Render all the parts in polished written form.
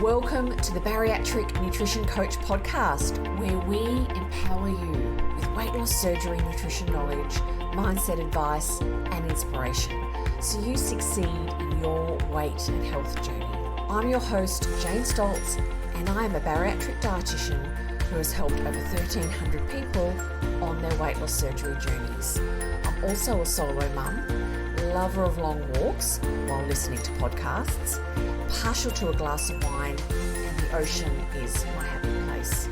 Welcome to the Bariatric Nutrition Coach podcast, where we empower you with weight loss surgery, nutrition knowledge, mindset advice, and inspiration so you succeed in your weight and health journey. I'm your host, Jane Stoltz, and I am a bariatric dietitian who has helped over 1,300 people on their weight loss surgery journeys. I'm also a solo mum, lover of long walks while listening to podcasts, partial to a glass of wine, and the ocean is my happy place.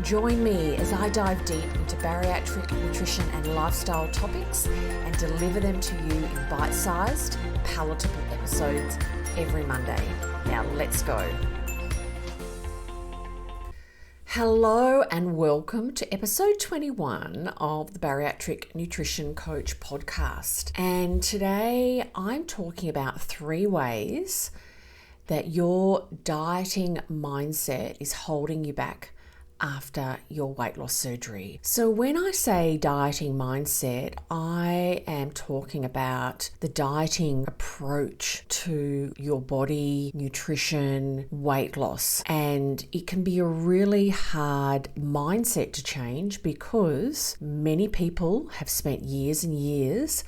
Join me as I dive deep into bariatric nutrition and lifestyle topics and deliver them to you in bite-sized, palatable episodes every Monday. Now let's go. Hello and welcome to episode 21 of the Bariatric Nutrition Coach podcast. And today I'm talking about 3 ways that your dieting mindset is holding you back after your weight loss surgery. So when I say dieting mindset, I am talking about the dieting approach to your body, nutrition, weight loss. And it can be a really hard mindset to change because many people have spent years and years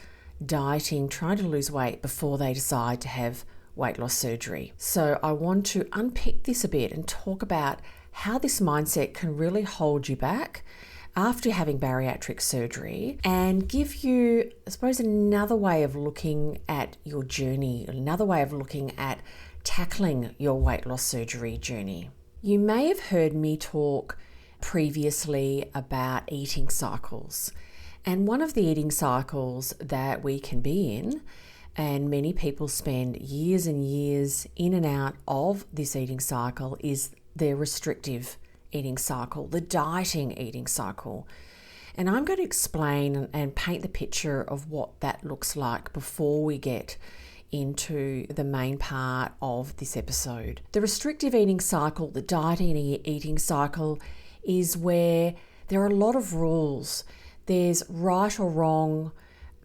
dieting, trying to lose weight before they decide to have weight loss surgery. So I want to unpick this a bit and talk about how this mindset can really hold you back after having bariatric surgery and give you, I suppose, another way of looking at your journey, another way of looking at tackling your weight loss surgery journey. You may have heard me talk previously about eating cycles. And one of the eating cycles that we can be in, and many people spend years and years in and out of this eating cycle, is their restrictive eating cycle, the dieting eating cycle. And I'm going to explain and paint the picture of what that looks like before we get into the main part of this episode. The restrictive eating cycle, the dieting eating cycle, is where there are a lot of rules. There's right or wrong,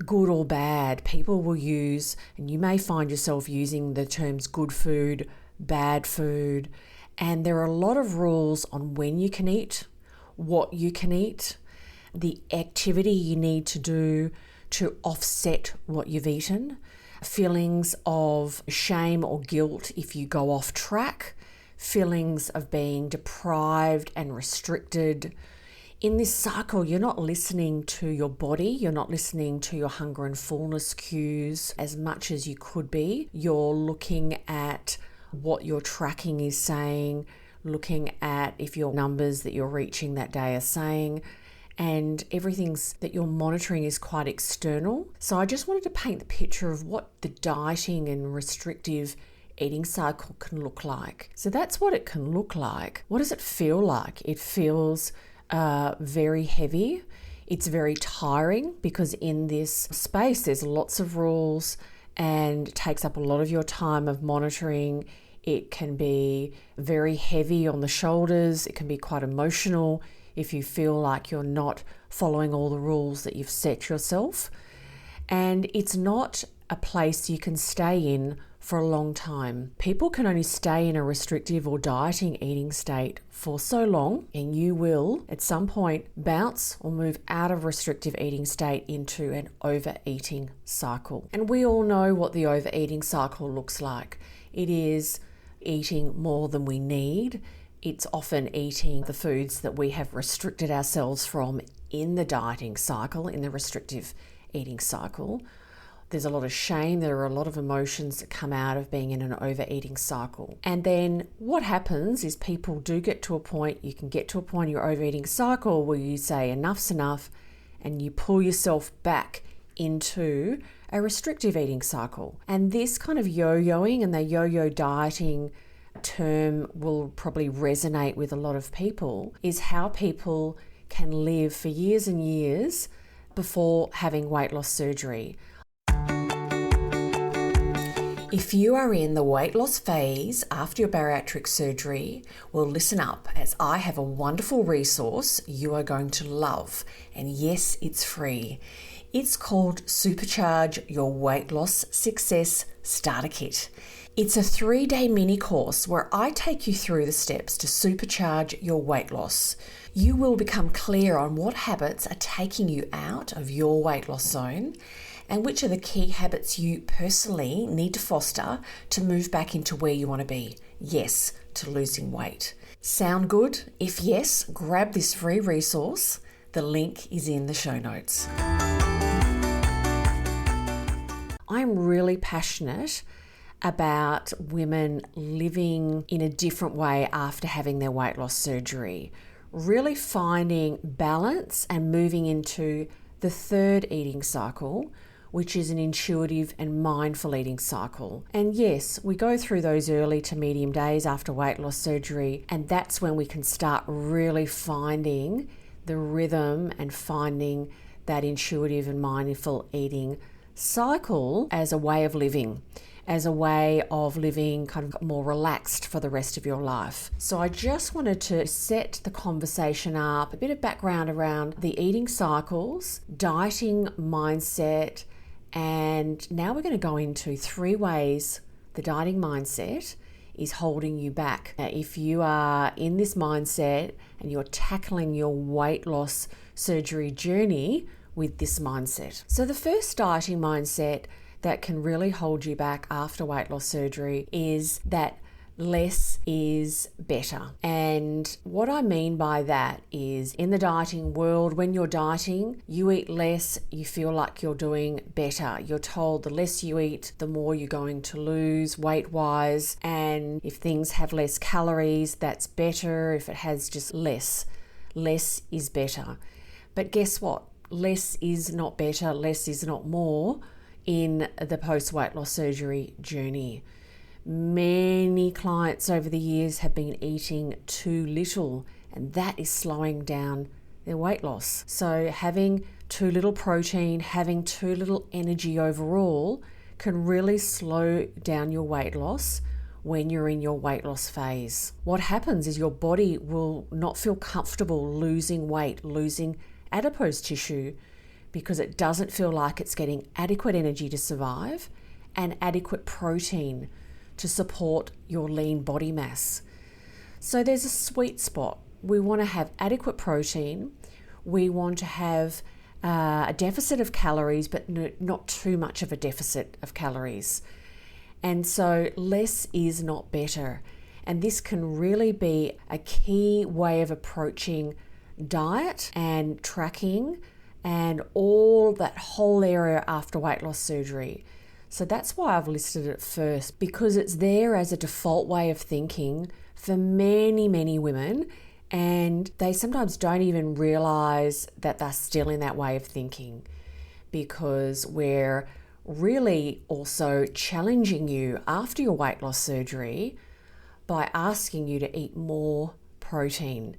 good or bad. People will use, and you may find yourself using the terms good food, bad food, and there are a lot of rules on when you can eat, what you can eat, the activity you need to do to offset what you've eaten, feelings of shame or guilt if you go off track, feelings of being deprived and restricted. In this cycle, you're not listening to your body, you're not listening to your hunger and fullness cues as much as you could be. You're looking at what your tracking is saying, looking at if your numbers that you're reaching that day are saying, and everything that you're monitoring is quite external. So I just wanted to paint the picture of what the dieting and restrictive eating cycle can look like. So that's what it can look like. What does it feel like? It feels very heavy. It's very tiring because in this space there's lots of rules and takes up a lot of your time of monitoring. It can be very heavy on the shoulders. It can be quite emotional if you feel like you're not following all the rules that you've set yourself. And it's not a place you can stay in for a long time. People can only stay in a restrictive or dieting eating state for so long, and you will at some point bounce or move out of restrictive eating state into an overeating cycle. And we all know what the overeating cycle looks like. It is eating more than we need. It's often eating the foods that we have restricted ourselves from in the dieting cycle, in the restrictive eating cycle. There's a lot of shame. There are a lot of emotions that come out of being in an overeating cycle. And then what happens is people do get to a point, you can get to a point in your overeating cycle where you say enough's enough and you pull yourself back into a restrictive eating cycle. And this kind of yo-yoing and the yo-yo dieting term will probably resonate with a lot of people, is how people can live for years and years before having weight loss surgery. If you are in the weight loss phase after your bariatric surgery, well, listen up, as I have a wonderful resource you are going to love. And yes, it's free. It's called Supercharge Your Weight Loss Success Starter Kit. It's a 3-day mini course where I take you through the steps to supercharge your weight loss. You will become clear on what habits are taking you out of your weight loss zone and which are the key habits you personally need to foster to move back into where you want to be. Yes, to losing weight. Sound good? If yes, grab this free resource. The link is in the show notes. I'm really passionate about women living in a different way after having their weight loss surgery, really finding balance and moving into the third eating cycle, which is an intuitive and mindful eating cycle. And yes, we go through those early to medium days after weight loss surgery, and that's when we can start really finding the rhythm and finding that intuitive and mindful eating cycle as a way of living. As a way of living kind of more relaxed for the rest of your life. So I just wanted to set the conversation up, a bit of background around the eating cycles, dieting mindset, and now we're going to go into 3 ways the dieting mindset is holding you back. Now, if you are in this mindset and you're tackling your weight loss surgery journey with this mindset. So the first dieting mindset that can really hold you back after weight loss surgery is that less is better. And what I mean by that is in the dieting world, when you're dieting, you eat less, you feel like you're doing better. You're told the less you eat, the more you're going to lose weight-wise. And if things have less calories, that's better. If it has just less is better. But guess what? Less is not better, less is not more in the post-weight loss surgery journey. Many clients over the years have been eating too little, and that is slowing down their weight loss. So having too little protein, having too little energy overall can really slow down your weight loss when you're in your weight loss phase. What happens is your body will not feel comfortable losing weight, losing adipose tissue, because it doesn't feel like it's getting adequate energy to survive and adequate protein to support your lean body mass. So there's a sweet spot. We want to have adequate protein. We want to have a deficit of calories, but not too much of a deficit of calories. And so less is not better. And this can really be a key way of approaching diet and tracking and all that whole area after weight loss surgery. So that's why I've listed it first, because it's there as a default way of thinking for many, many women, and they sometimes don't even realize that they're still in that way of thinking, because we're really also challenging you after your weight loss surgery by asking you to eat more protein.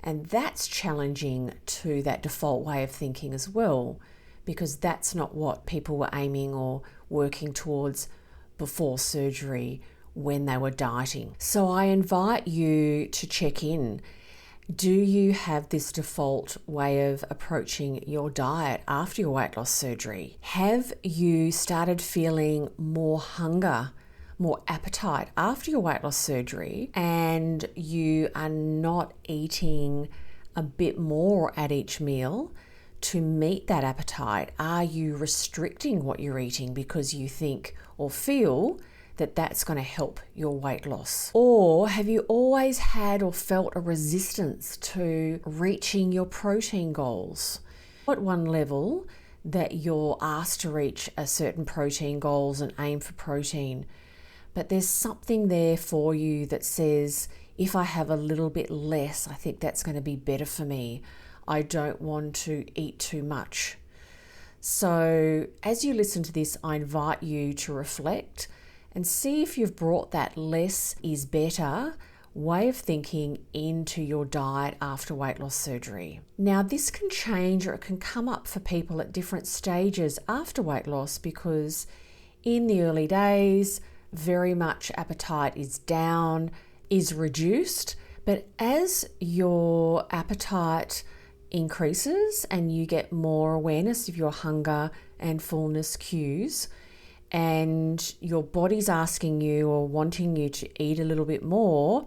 And that's challenging to that default way of thinking as well, because that's not what people were aiming or working towards before surgery when they were dieting. So I invite you to check in. Do you have this default way of approaching your diet after your weight loss surgery? Have you started feeling more hunger, more appetite after your weight loss surgery, and you are not eating a bit more at each meal to meet that appetite? Are you restricting what you're eating because you think or feel that that's going to help your weight loss? Or have you always had or felt a resistance to reaching your protein goals? At one level that you're asked to reach a certain protein goals and aim for protein, but there's something there for you that says, if I have a little bit less, I think that's going to be better for me. I don't want to eat too much. So as you listen to this, I invite you to reflect and see if you've brought that less is better way of thinking into your diet after weight loss surgery. Now, this can change, or it can come up for people at different stages after weight loss, because in the early days, very much appetite is down, is reduced. But as your appetite increases and you get more awareness of your hunger and fullness cues, and your body's asking you or wanting you to eat a little bit more,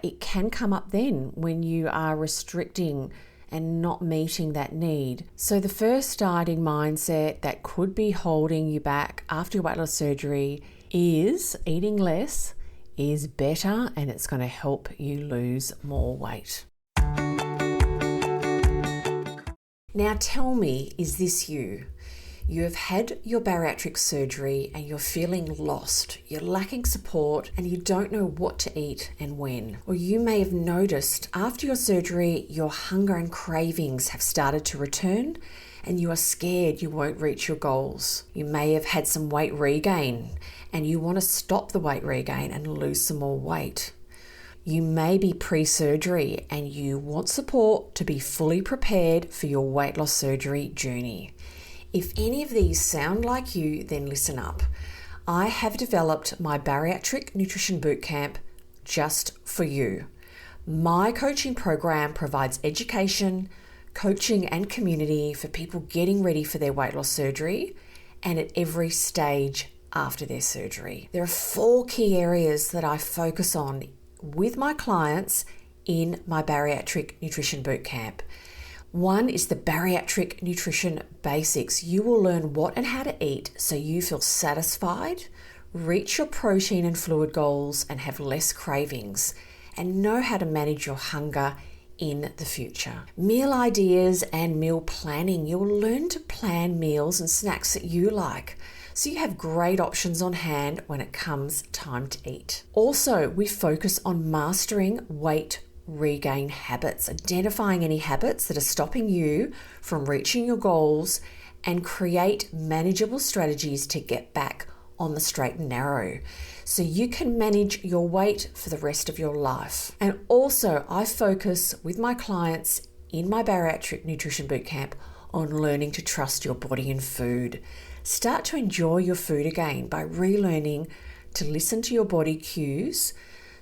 it can come up then when you are restricting and not meeting that need. So the first dieting mindset that could be holding you back after your weight loss surgery is eating less is better, and it's going to help you lose more weight. Now tell me, is this you? You have had your bariatric surgery and you're feeling lost, you're lacking support, and you don't know what to eat and when. Or you may have noticed after your surgery, your hunger and cravings have started to return and you are scared you won't reach your goals. You may have had some weight regain and you want to stop the weight regain and lose some more weight. You may be pre-surgery and you want support to be fully prepared for your weight loss surgery journey. If any of these sound like you, then listen up. I have developed my Bariatric Nutrition Bootcamp just for you. My coaching program provides education, coaching and community for people getting ready for their weight loss surgery and at every stage after their surgery. There are 4 key areas that I focus on with my clients in my Bariatric Nutrition Bootcamp. One is the bariatric nutrition basics. You will learn what and how to eat so you feel satisfied, reach your protein and fluid goals, and have less cravings, and know how to manage your hunger in the future. Meal ideas and meal planning. You will learn to plan meals and snacks that you like, so you have great options on hand when it comes time to eat. Also, we focus on mastering weight regain habits, identifying any habits that are stopping you from reaching your goals, and create manageable strategies to get back on the straight and narrow so you can manage your weight for the rest of your life. And also, I focus with my clients in my Bariatric Nutrition Bootcamp on learning to trust your body and food. Start to enjoy your food again by relearning to listen to your body cues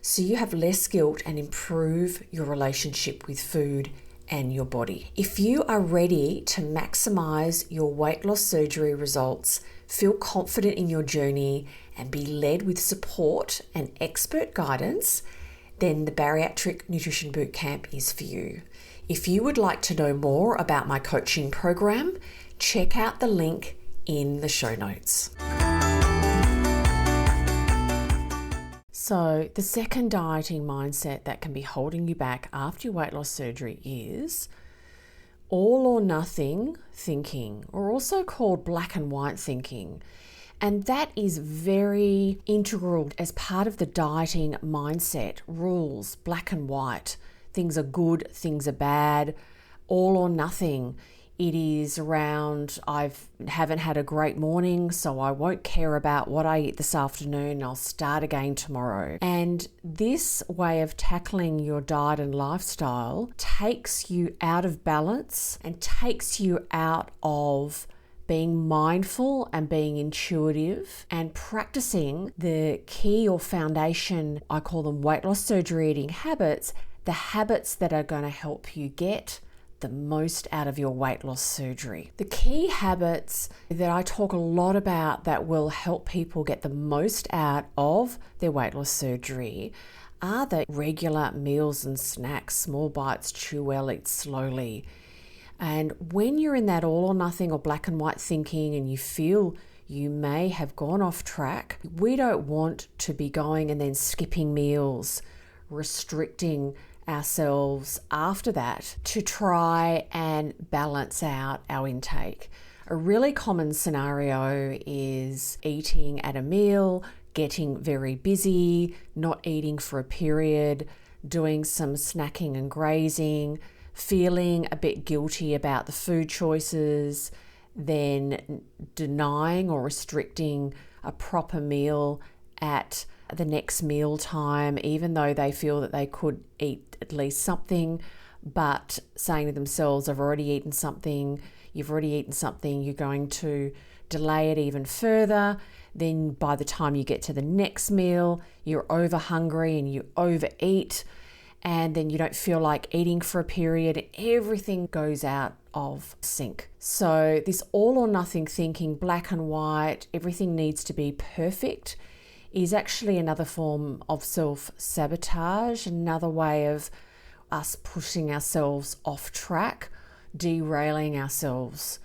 so you have less guilt and improve your relationship with food and your body. If you are ready to maximize your weight loss surgery results, feel confident in your journey, and be led with support and expert guidance, then the Bariatric Nutrition Bootcamp is for you. If you would like to know more about my coaching program, check out the link in the show notes. So the second dieting mindset that can be holding you back after your weight loss surgery is all or nothing thinking, or also called black and white thinking. And that is very integral as part of the dieting mindset. Rules, black and white. Things are good, things are bad, all or nothing. It is around, I haven't had a great morning, so I won't care about what I eat this afternoon. I'll start again tomorrow. And this way of tackling your diet and lifestyle takes you out of balance and takes you out of being mindful and being intuitive and practicing the key or foundation, I call them weight loss surgery eating habits, the habits that are going to help you get the most out of your weight loss surgery. The key habits that I talk a lot about that will help people get the most out of their weight loss surgery are the regular meals and snacks, small bites, chew well, eat slowly. And when you're in that all or nothing or black and white thinking and you feel you may have gone off track, we don't want to be going and then skipping meals, restricting ourselves after that to try and balance out our intake. A really common scenario is eating at a meal, getting very busy, not eating for a period, doing some snacking and grazing, feeling a bit guilty about the food choices, then denying or restricting a proper meal at the next meal time, even though they feel that they could eat at least something, but saying to themselves, I've already eaten something, you've already eaten something, you're going to delay it even further. Then by the time you get to the next meal, you're over hungry and you overeat. and then you don't feel like eating for a period. Everything goes out of sync. So this all or nothing thinking, black and white, everything needs to be perfect, is actually another form of self-sabotage, another way of us pushing ourselves off track, derailing ourselves.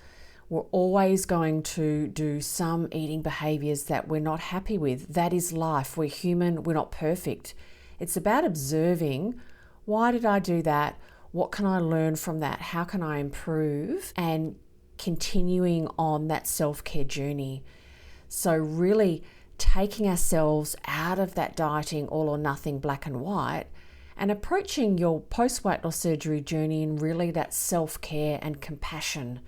We're always going to do some eating behaviors that we're not happy with. That is life. We're human. We're not perfect. It's about observing, why did I do that? What can I learn from that? How can I improve? And continuing on that self-care journey. So really taking ourselves out of that dieting all or nothing black and white and approaching your post-weight loss surgery journey in really that self-care and compassion.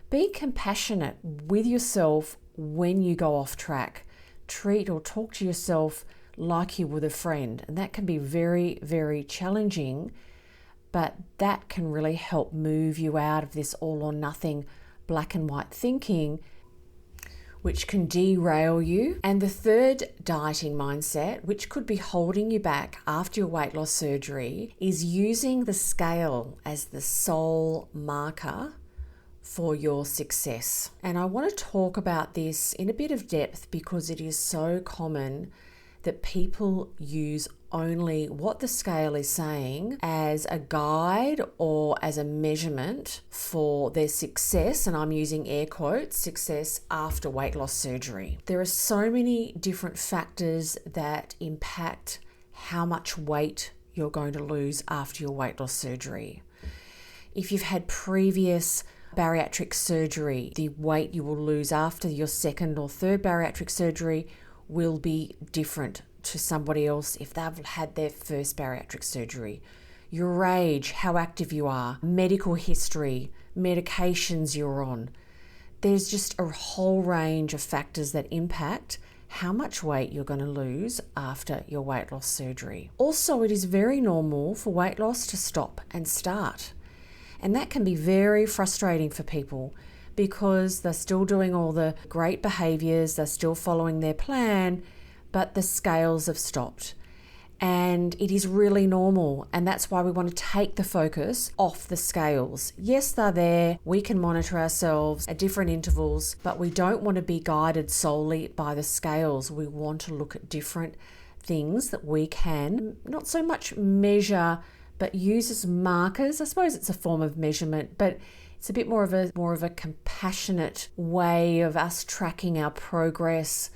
Be compassionate with yourself when you go off track. Treat or talk to yourself like you would a friend. And that can be very, very challenging, but that can really help move you out of this all or nothing black and white thinking, which can derail you. And the third dieting mindset, which could be holding you back after your weight loss surgery, is using the scale as the sole marker for your success. And I want to talk about this in a bit of depth because it is so common that people use only what the scale is saying as a guide or as a measurement for their success, and I'm using air quotes, success after weight loss surgery. There are so many different factors that impact how much weight you're going to lose after your weight loss surgery. If you've had previous bariatric surgery, the weight you will lose after your second or third bariatric surgery will be different to somebody else if they've had their first bariatric surgery. Your age, how active you are, medical history, medications you're on. There's just a whole range of factors that impact how much weight you're going to lose after your weight loss surgery. Also, it is very normal for weight loss to stop and start. And that can be very frustrating for people because they're still doing all the great behaviors, they're still following their plan, but the scales have stopped. And it is really normal. And that's why we want to take the focus off the scales. Yes, they're there. We can monitor ourselves at different intervals, but we don't want to be guided solely by the scales. We want to look at different things that we can not so much measure, but use as markers. I suppose it's a form of measurement, but it's a bit more of a compassionate way of us tracking our progress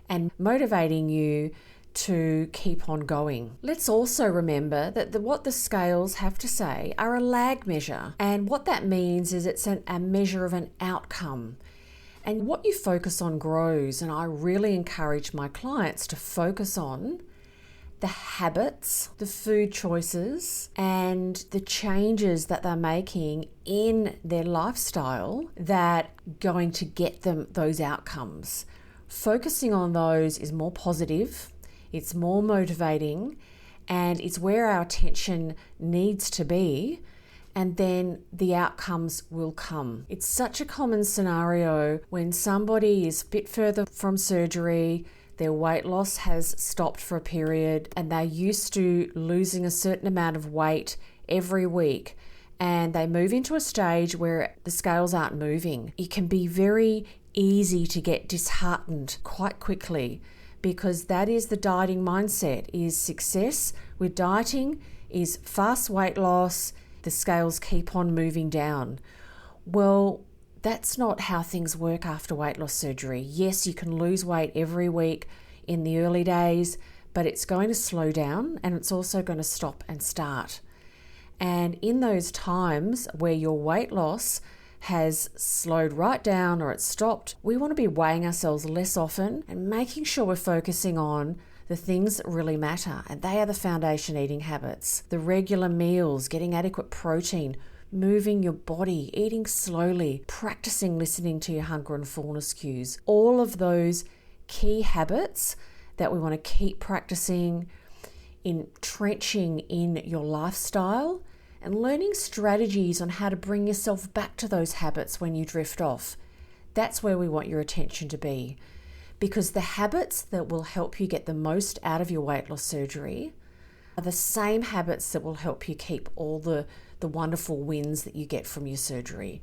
and motivating you to keep on going. Let's also remember that what the scales have to say are a lag measure. And what that means is it's a measure of an outcome. And what you focus on grows. And I really encourage my clients to focus on the habits, the food choices, and the changes that they're making in their lifestyle that are going to get them those outcomes. Focusing on those is more positive, it's more motivating, and it's where our attention needs to be, and then the outcomes will come. It's such a common scenario when somebody is a bit further from surgery, their weight loss has stopped for a period, and they're used to losing a certain amount of weight every week, and they move into a stage where the scales aren't moving. It can be very easy to get disheartened quite quickly because that is the dieting mindset, is success with dieting is fast weight loss, the scales keep on moving down. Well, that's not how things work after weight loss surgery. Yes, you can lose weight every week in the early days, but it's going to slow down and it's also going to stop and start. And in those times where your weight loss has slowed right down or it's stopped, we want to be weighing ourselves less often and making sure we're focusing on the things that really matter. And they are the foundation eating habits, the regular meals, getting adequate protein, moving your body, eating slowly, practicing listening to your hunger and fullness cues. All of those key habits that we want to keep practicing, entrenching in your lifestyle, and learning strategies on how to bring yourself back to those habits when you drift off. That's where we want your attention to be, because the habits that will help you get the most out of your weight loss surgery are the same habits that will help you keep all the wonderful wins that you get from your surgery.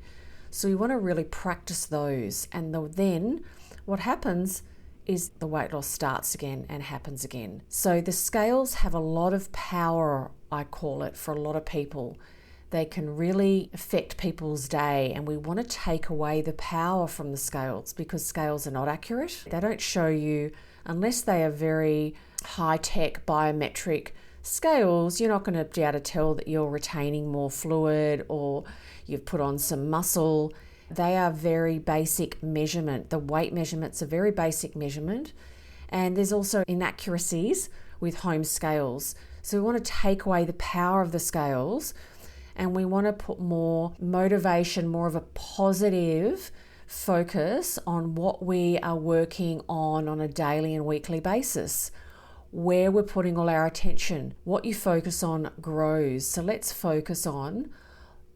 So you want to really practice those. And then what happens is the weight loss starts again and happens again. So the scales have a lot of power, I call it, for a lot of people. They can really affect people's day, and we want to take away the power from the scales because scales are not accurate. They don't show you, unless they are very high-tech biometric scales, you're not going to be able to tell that you're retaining more fluid or you've put on some muscle. They are very basic measurement. The weight measurement's a very basic measurement. And there's also inaccuracies with home scales. So we want to take away the power of the scales, and we want to put more motivation, more of a positive focus on what we are working on a daily and weekly basis, where we're putting all our attention. What you focus on grows. So let's focus on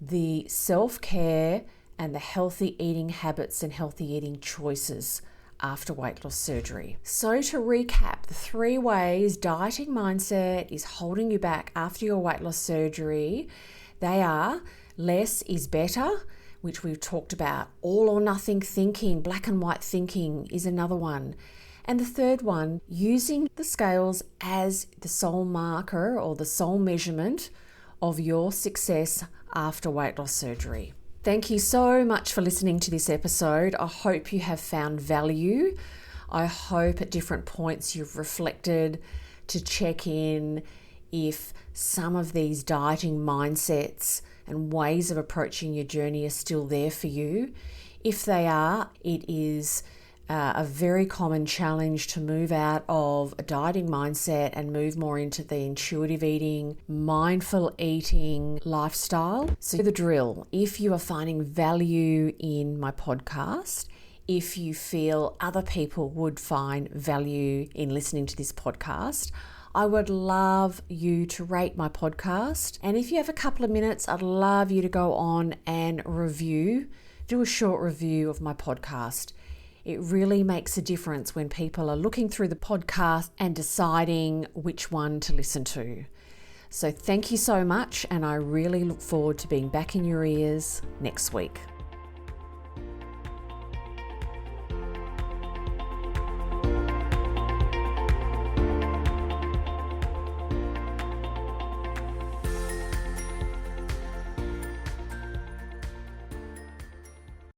the self-care and the healthy eating habits and healthy eating choices after weight loss surgery. So to recap, the 3 ways dieting mindset is holding you back after your weight loss surgery, they are less is better, which we've talked about. All or nothing thinking, black and white thinking is another one. And the third one, using the scales as the sole marker or the sole measurement of your success after weight loss surgery. Thank you so much for listening to this episode. I hope you have found value. I hope at different points you've reflected to check in if some of these dieting mindsets and ways of approaching your journey are still there for you. If they are, it is a very common challenge to move out of a dieting mindset and move more into the intuitive eating, mindful eating lifestyle. So the drill, if you are finding value in my podcast, if you feel other people would find value in listening to this podcast, I would love you to rate my podcast. And if you have a couple of minutes, I'd love you to go on and do a short review of my podcast. It really makes a difference when people are looking through the podcast and deciding which one to listen to. So thank you so much, and I really look forward to being back in your ears next week.